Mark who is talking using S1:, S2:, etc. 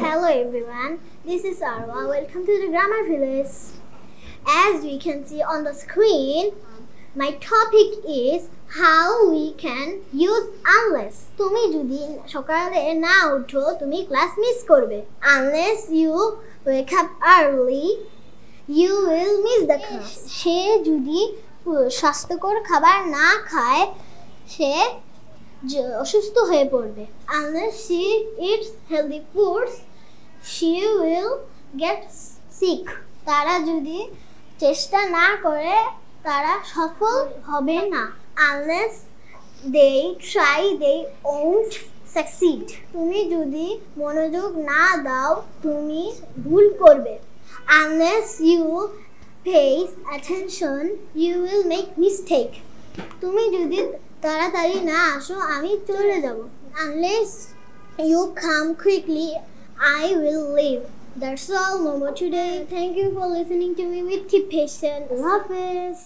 S1: Hello everyone, this is Arwa. Welcome to the Grammar Village. As we can see on the screen, my topic is how we can use unless. তুমি যদি সকালে না উঠো তুমি class miss করবে. Unless you wake up early, you will miss the class. সে যদি স্বাস্থ্যকর খাবার না খায় সে অসুস্থ হয়ে পড়বে. Unless she eats healthy foods, she will get sick. তারা যদি চেষ্টা না করে তারা সফল হবে না. Unless they try, they won't succeed. তুমি যদি মনোযোগ না দাও তুমি ভুল করবে. Unless you pay attention, you will make mistake. তুমি যদি তাড়াতাড়ি না আসো আমি চলে যাব. Unless you come quickly, I will leave. That's all. No more today. Thank you for listening to me with patience. Allah Hafiz.